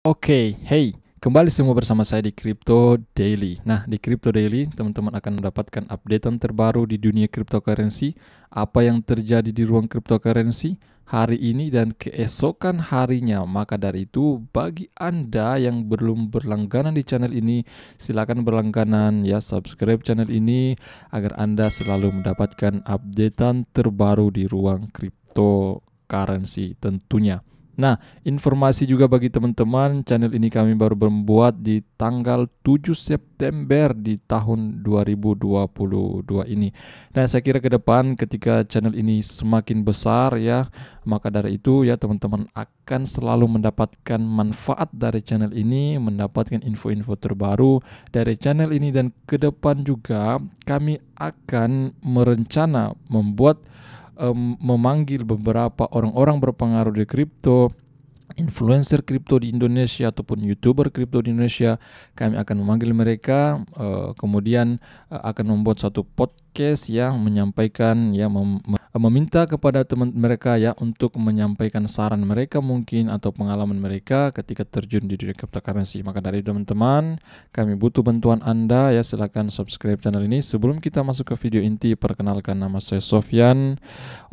Oke, hey, kembali semua bersama saya di Crypto Daily. Nah, di Crypto Daily, teman-teman akan mendapatkan updatean terbaru di dunia cryptocurrency, apa yang terjadi di ruang cryptocurrency hari ini dan keesokan harinya. Maka dari itu, bagi Anda yang belum berlangganan di channel ini, silakan berlangganan ya, subscribe channel ini agar Anda selalu mendapatkan updatean terbaru di ruang cryptocurrency tentunya. Nah, informasi juga bagi teman-teman, channel ini kami baru membuat di tanggal 7 September di tahun 2022 ini. Nah, saya kira ke depan ketika channel ini semakin besar ya, maka dari itu ya teman-teman akan selalu mendapatkan manfaat dari channel ini, mendapatkan info-info terbaru dari channel ini, dan ke depan juga kami akan merencana membuat memanggil beberapa orang-orang berpengaruh di kripto, influencer kripto di Indonesia ataupun YouTuber kripto di Indonesia. Kami akan memanggil mereka, kemudian akan membuat satu podcast yang menyampaikan ya, meminta kepada teman mereka ya untuk menyampaikan saran mereka mungkin atau pengalaman mereka ketika terjun di dunia cryptocurrency. Maka dari teman-teman, kami butuh bantuan Anda ya, silakan subscribe channel ini. Sebelum kita masuk ke video inti, perkenalkan, nama saya Sofyan,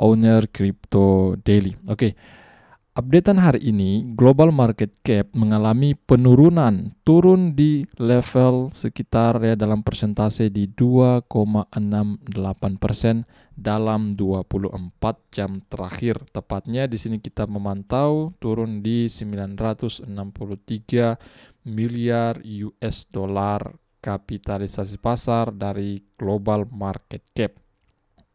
owner Crypto Daily. Oke. Updatean hari ini, global market cap mengalami penurunan, turun di level sekitar ya dalam persentase di 2,68% dalam 24 jam terakhir. Tepatnya di sini kita memantau turun di 963 miliar US dollar kapitalisasi pasar dari global market cap.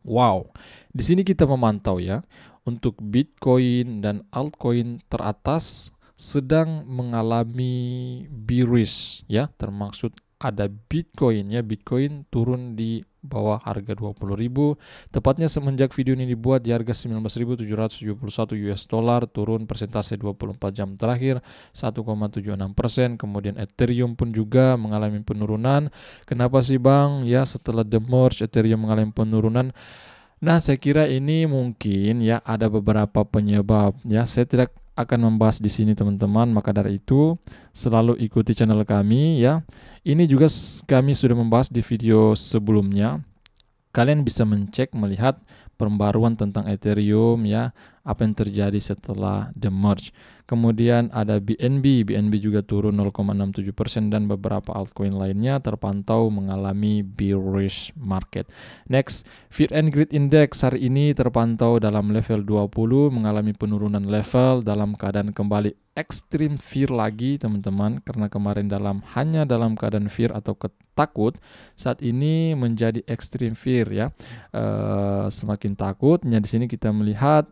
Wow, di sini kita memantau ya, untuk Bitcoin dan altcoin teratas sedang mengalami bearish ya, termaksud ada Bitcoin ya, Bitcoin turun di bawah harga 20.000, tepatnya semenjak video ini dibuat di harga 19.771 US dollar, turun persentase 24 jam terakhir 1,76%. Kemudian Ethereum pun juga mengalami penurunan. Kenapa sih Bang? Ya, setelah the merge Ethereum mengalami penurunan. Nah, saya kira ini mungkin ya ada beberapa penyebab ya. Saya tidak akan membahas di sini teman-teman, maka dari itu selalu ikuti channel kami ya. Ini juga kami sudah membahas di video sebelumnya. Kalian bisa melihat pembaruan tentang Ethereum ya, apa yang terjadi setelah the merge. Kemudian ada BNB juga turun 0,67% dan beberapa altcoin lainnya terpantau mengalami bearish market. Next, Fear and Greed Index hari ini terpantau dalam level 20, mengalami penurunan level dalam keadaan kembali extreme fear lagi teman-teman, karena kemarin hanya dalam keadaan fear atau takut, saat ini menjadi extreme fear ya, semakin takutnya. Di sini kita melihat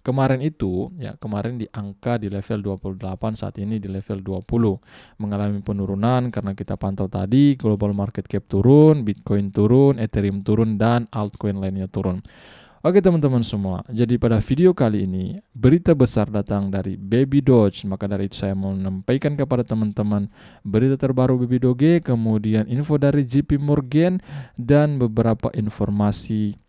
kemarin di angka di level 28, saat ini di level 20, mengalami penurunan karena kita pantau tadi global market cap turun, Bitcoin turun, Ethereum turun, dan altcoin lainnya turun. Oke teman-teman semua, jadi pada video kali ini berita besar datang dari Baby Doge. Maka dari itu saya mau menyampaikan kepada teman-teman berita terbaru Baby Doge, kemudian info dari JP Morgan, dan beberapa informasi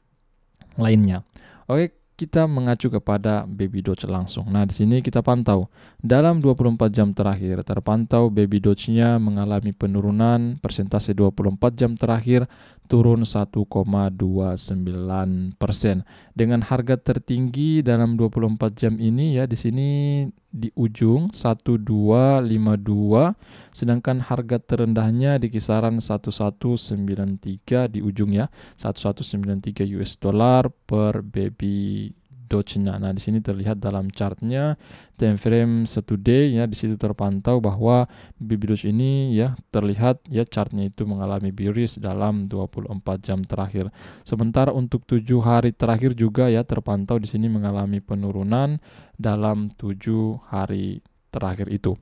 lainnya. Oke, kita mengacu kepada Baby Doge langsung. Nah, di sini kita pantau dalam 24 jam terakhir terpantau Baby Doge-nya mengalami penurunan persentase 24 jam terakhir, turun 1,29%. Dengan harga tertinggi dalam 24 jam ini ya, di sini di ujung 1252, sedangkan harga terendahnya di kisaran 1193 di ujung ya, 1193 US dollar per Baby Doge-nya. Nah, di sini terlihat dalam chartnya time frame 1 day ya, di situ terpantau bahwa Baby Doge ini ya terlihat ya chartnya itu mengalami bearish dalam 24 jam terakhir. Sementara untuk 7 hari terakhir juga ya terpantau di sini mengalami penurunan dalam 7 hari terakhir itu.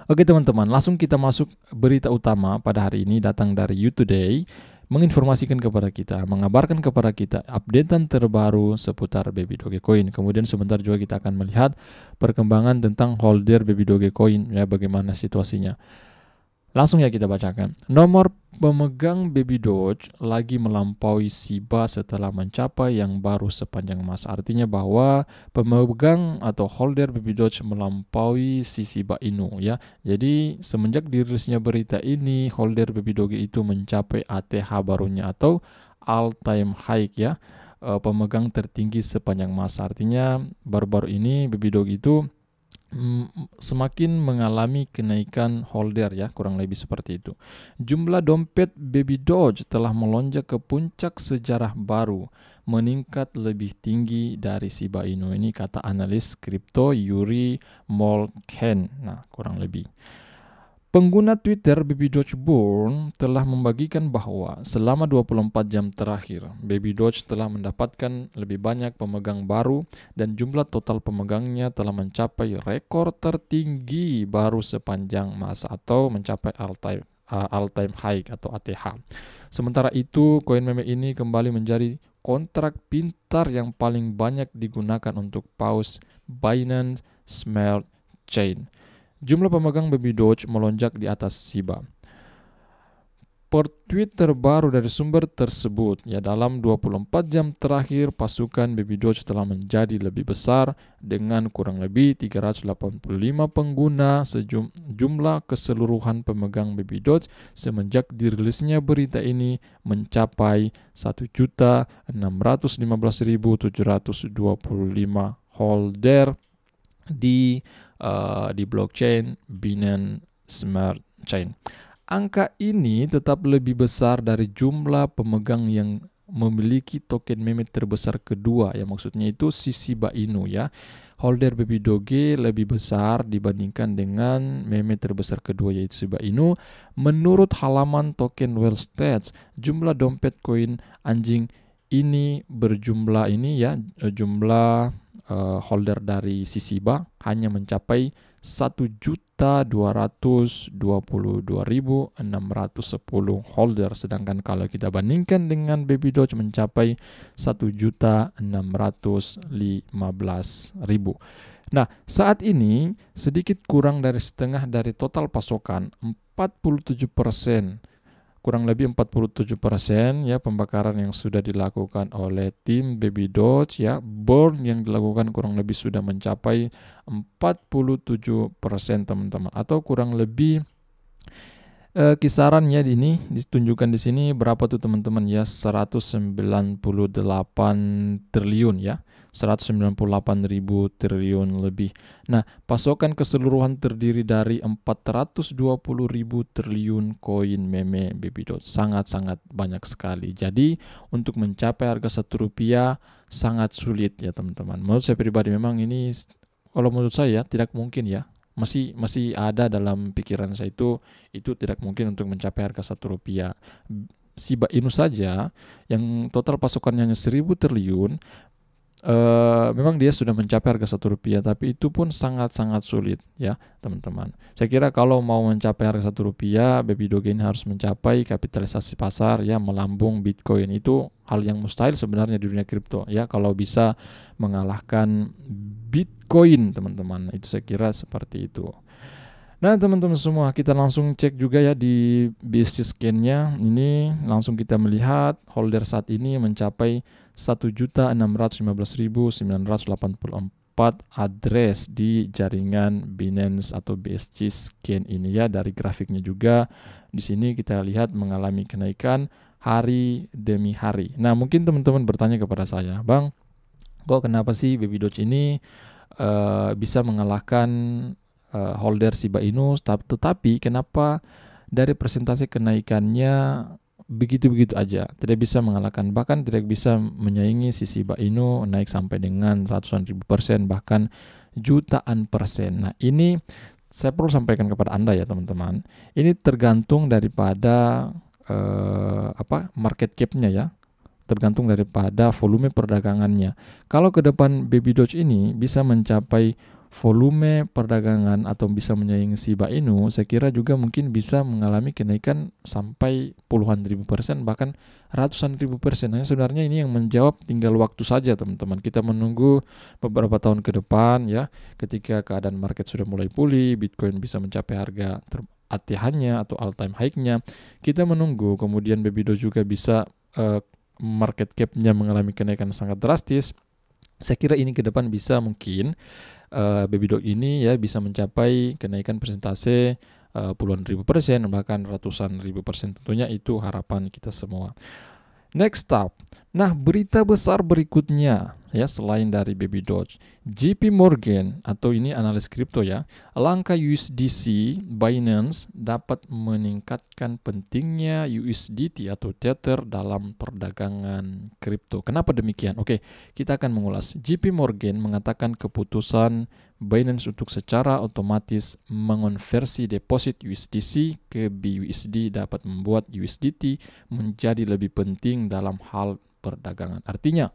Oke teman-teman, langsung kita masuk berita utama pada hari ini, datang dari You Today, menginformasikan kepada kita, mengabarkan kepada kita updatean terbaru seputar Baby Dogecoin. Kemudian sebentar juga kita akan melihat perkembangan tentang holder Baby Dogecoin ya, bagaimana situasinya. Langsung ya kita bacakan. Nomor pemegang Baby Doge lagi melampaui Shiba setelah mencapai yang baru sepanjang masa. Artinya bahwa pemegang atau holder Baby Doge melampaui si Shiba Inu ya. Jadi semenjak dirilisnya berita ini, holder Baby Doge itu mencapai ATH barunya atau all time high ya. Pemegang tertinggi sepanjang masa. Artinya baru-baru ini Baby Doge itu semakin mengalami kenaikan holder ya, kurang lebih seperti itu. Jumlah dompet Baby Doge telah melonjak ke puncak sejarah baru, meningkat lebih tinggi dari Shiba Inu. Ini kata analis kripto Yuri Molken. Nah, kurang lebih. Pengguna Twitter Baby Doge Born telah membagikan bahwa selama 24 jam terakhir, Baby Doge telah mendapatkan lebih banyak pemegang baru dan jumlah total pemegangnya telah mencapai rekor tertinggi baru sepanjang masa atau mencapai all-time high atau ATH. Sementara itu, koin meme ini kembali menjadi kontrak pintar yang paling banyak digunakan untuk paus Binance Smart Chain. Jumlah pemegang Baby Doge melonjak di atas Shiba. Per tweet terbaru dari sumber tersebut, ya dalam 24 jam terakhir pasukan Baby Doge telah menjadi lebih besar dengan kurang lebih 385 pengguna sejumlah keseluruhan pemegang Baby Doge semenjak dirilisnya berita ini mencapai 1.615.725 holder di blockchain Binance Smart Chain. Angka ini tetap lebih besar dari jumlah pemegang yang memiliki token meme terbesar kedua, ya maksudnya itu si Shiba Inu ya. Holder Baby Doge lebih besar dibandingkan dengan meme terbesar kedua yaitu Shiba Inu. Menurut halaman token Well Stats, jumlah dompet koin anjing ini berjumlah ini ya, jumlah holder dari si Shiba hanya mencapai 1.222.610 holder, sedangkan kalau kita bandingkan dengan Baby Doge mencapai 1.615.000. Nah, saat ini sedikit kurang dari setengah dari total pasokan, 47%. Kurang lebih 47% ya pembakaran yang sudah dilakukan oleh tim Baby Doge ya. Burn yang dilakukan kurang lebih sudah mencapai 47% teman-teman, atau kurang lebih kisarannya ini ditunjukkan di sini berapa tuh teman-teman ya, 198 triliun ya. 198.000 triliun lebih. Nah, pasokan keseluruhan terdiri dari 420.000 triliun koin meme Baby Doge. Sangat-sangat banyak sekali. Jadi, untuk mencapai harga Rp1 sangat sulit ya teman-teman. Menurut saya pribadi memang ini, kalau menurut saya tidak mungkin ya. Masih ada dalam pikiran saya itu tidak mungkin untuk mencapai harga Rp1. Shiba Inu saja yang total pasokannya hanya 1.000 triliun, memang dia sudah mencapai harga Rp1, tapi itu pun sangat-sangat sulit ya teman-teman. Saya kira kalau mau mencapai harga Rp1, Baby Doge ini harus mencapai kapitalisasi pasar ya melambung Bitcoin. Itu hal yang mustahil sebenarnya di dunia kripto ya, kalau bisa mengalahkan Bitcoin teman-teman. Itu saya kira seperti itu. Nah teman-teman semua, kita langsung cek juga ya di BSC scan-nya. Ini langsung kita melihat holder saat ini mencapai 1.615.984 address di jaringan Binance atau BSC scan ini ya. Dari grafiknya juga di sini kita lihat mengalami kenaikan hari demi hari. Nah mungkin teman-teman bertanya kepada saya, Bang, kok kenapa sih Baby Doge ini bisa mengalahkan holder Shiba Inu, tetapi kenapa dari persentase kenaikannya begitu-begitu aja, tidak bisa mengalahkan, bahkan tidak bisa menyaingi si Shiba Inu naik sampai dengan ratusan ribu persen, bahkan jutaan persen. Nah ini saya perlu sampaikan kepada Anda ya teman-teman, ini tergantung daripada market cap-nya ya, tergantung daripada volume perdagangannya. Kalau ke depan Baby Doge ini bisa mencapai volume perdagangan atau bisa menyaingi Shiba Inu, saya kira juga mungkin bisa mengalami kenaikan sampai puluhan ribu persen, bahkan ratusan ribu persen. Nah, sebenarnya ini yang menjawab tinggal waktu saja teman-teman. Kita menunggu beberapa tahun ke depan ya, ketika keadaan market sudah mulai pulih, Bitcoin bisa mencapai harga ATH-nya atau all time high-nya. Kita menunggu, kemudian Babydo juga bisa market cap-nya mengalami kenaikan sangat drastis. Saya kira ini ke depan bisa mungkin Babydo ini ya bisa mencapai kenaikan persentase puluhan ribu persen, bahkan ratusan ribu persen. Tentunya itu harapan kita semua. Next up, nah berita besar berikutnya ya selain dari Babydo, JP Morgan atau ini analis kripto ya, langkah USDC Binance dapat meningkatkan pentingnya USDT atau Tether dalam perdagangan kripto. Kenapa demikian? Oke, kita akan mengulas. JP Morgan mengatakan keputusan Binance untuk secara otomatis mengonversi deposit USDC ke BUSD dapat membuat USDT menjadi lebih penting dalam hal perdagangan. Artinya,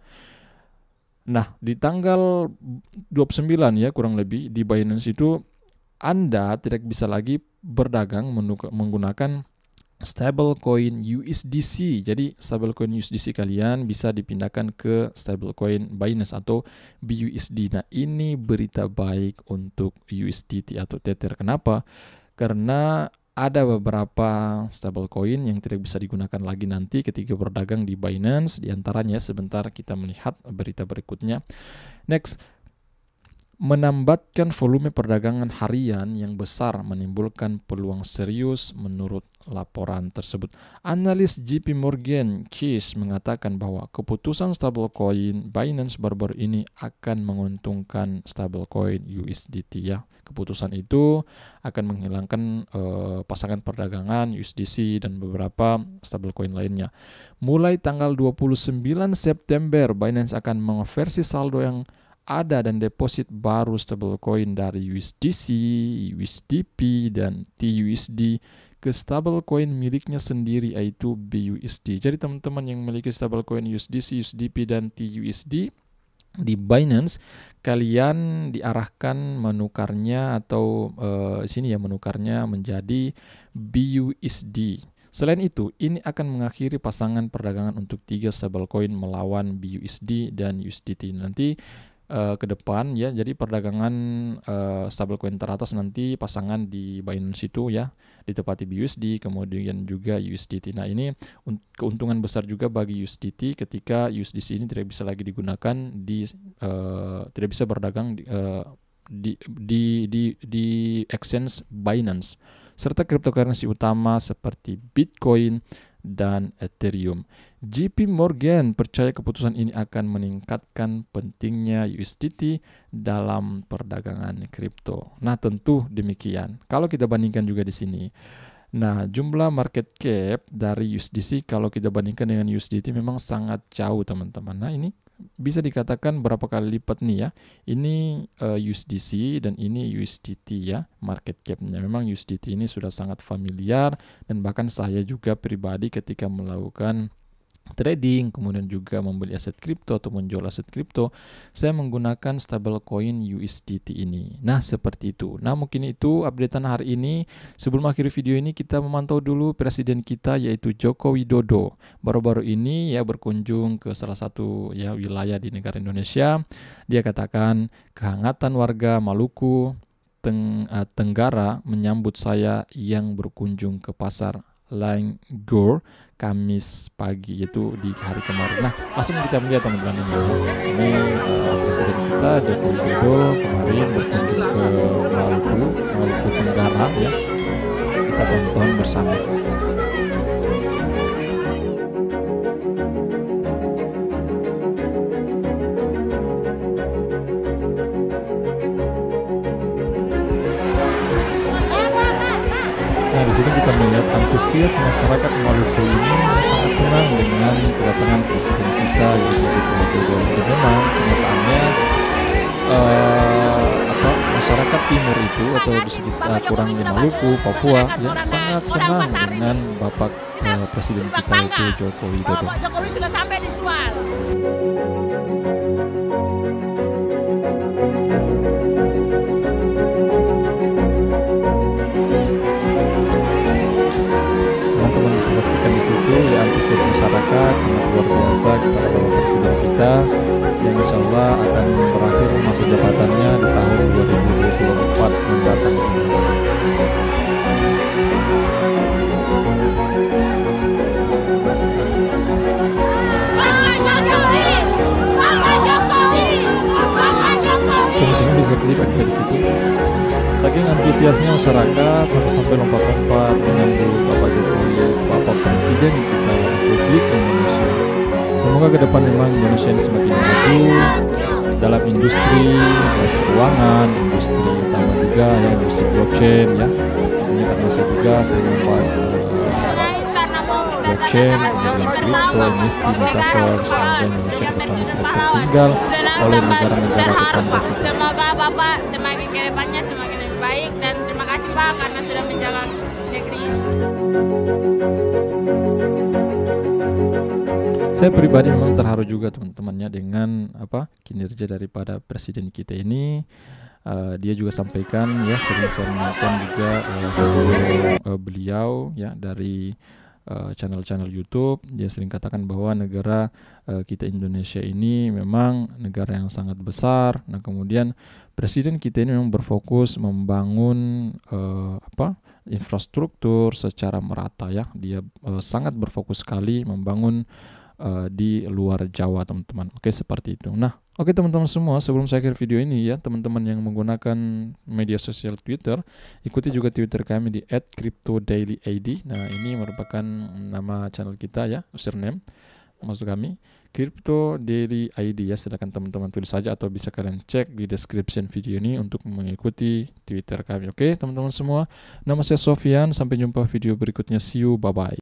nah di tanggal 29 ya kurang lebih di Binance itu Anda tidak bisa lagi berdagang menggunakan stablecoin USDC. Jadi stablecoin USDC kalian bisa dipindahkan ke stablecoin Binance atau BUSD. Nah, ini berita baik untuk USDT atau Tether. Kenapa? Karena ada beberapa stablecoin yang tidak bisa digunakan lagi nanti ketika berdagang di Binance. Di antaranya sebentar kita melihat berita berikutnya. Next, menambatkan volume perdagangan harian yang besar menimbulkan peluang serius menurut laporan tersebut. Analis JP Morgan Chase mengatakan bahwa keputusan stablecoin Binance baru-baru ini akan menguntungkan stablecoin USDT ya. Keputusan itu akan menghilangkan pasangan perdagangan USDC dan beberapa stablecoin lainnya. Mulai tanggal 29 September, Binance akan mengonversi saldo yang ada dan deposit baru stablecoin dari USDC, USDP, dan TUSD ke stablecoin miliknya sendiri yaitu BUSD. Jadi teman-teman yang memiliki stablecoin USDC, USDP, dan TUSD di Binance, kalian diarahkan menukarnya atau sini ya menukarnya menjadi BUSD. Selain itu, ini akan mengakhiri pasangan perdagangan untuk 3 stablecoin melawan BUSD dan USDT. Nanti ke depan ya, jadi perdagangan stablecoin teratas nanti pasangan di Binance itu ya ditepati BUSD kemudian juga USDT. Nah, ini keuntungan besar juga bagi USDT ketika USDC ini tidak bisa lagi digunakan tidak bisa berdagang di exchange Binance serta cryptocurrency utama seperti Bitcoin dan Ethereum. JP Morgan percaya keputusan ini akan meningkatkan pentingnya USDT dalam perdagangan kripto. Nah, tentu demikian. Kalau kita bandingkan juga di sini. Nah, jumlah market cap dari USDC kalau kita bandingkan dengan USDT memang sangat jauh, teman-teman. Nah, ini bisa dikatakan berapa kali lipat nih ya. Ini USDC dan ini USDT ya, market cap-nya. Memang USDT ini sudah sangat familiar dan bahkan saya juga pribadi ketika melakukan trading, kemudian juga membeli aset kripto atau menjual aset kripto, saya menggunakan stablecoin USDT ini. Nah, seperti itu. Nah, mungkin itu updatean hari ini. Sebelum akhir video ini, kita memantau dulu presiden kita yaitu Joko Widodo. Baru-baru ini ya berkunjung ke salah satu ya wilayah di negara Indonesia. Dia katakan kehangatan warga Maluku Tenggara menyambut saya yang berkunjung ke pasar Langgor Kamis pagi itu di hari kemarin. Nah, langsung kita melihat teman-teman ini presiden kita Joko Widodo kemarin berkunjung ke Maluku Tenggara ya. Kita tonton bersama. Nah, di sini kita melihat antusias masyarakat Maluku ini yang sangat senang dengan kedatangan presiden kita yaitu Joko Widodo. Memang kenyataannya masyarakat timur itu atau di sekitar kurangnya Maluku, Papua yang sangat senang dengan Bapak presiden kita yaitu Joko Widodo. Pak Jokowi sudah sampai di Tuan. Saksikan di situ ya antusias masyarakat sangat luar biasa kepada Bapak Presiden kita yang insya Allah akan berakhir masa jabatannya di tahun 2024 mendatang ini. saksikan dari situ. Saking antusiasnya masyarakat sampai lompat-lompat menyambut Bapak Jokowi, Bapak Presiden kita Republik Indonesia. Semoga ke depan memang Indonesia ini semakin maju dalam industri keuangan, industri utama juga ya, industri blockchain ya. Ini karena saya juga sering membahas blockchain, kemudian crypto, NFT, metaverse, sehingga Indonesia ke depan tidak tertinggal oleh negara-negara tetangga. Semoga Bapak semakin ke depannya semakin lebih baik, dan terima kasih Pak karena sudah menjaga negeri ini. Saya pribadi memang terharu juga teman-temannya dengan kinerja daripada presiden kita ini. Dia juga sampaikan ya, sering saya menonton juga beliau ya dari channel-channel YouTube. Dia sering katakan bahwa negara kita Indonesia ini memang negara yang sangat besar. Nah, kemudian presiden kita ini memang berfokus membangun infrastruktur secara merata ya. Dia sangat berfokus sekali membangun di luar Jawa, teman-teman. Oke, seperti itu. Nah, oke teman-teman semua, sebelum saya akhir video ini ya, teman-teman yang menggunakan media sosial Twitter, ikuti juga Twitter kami di @cryptodailyid. Nah, ini merupakan nama channel kita ya, username maksud kami Crypto Daily ID ya. Silakan teman-teman tulis saja atau bisa kalian cek di description video ini untuk mengikuti Twitter kami. Oke, teman-teman semua, nama saya Sofyan, sampai jumpa video berikutnya. See you, bye bye.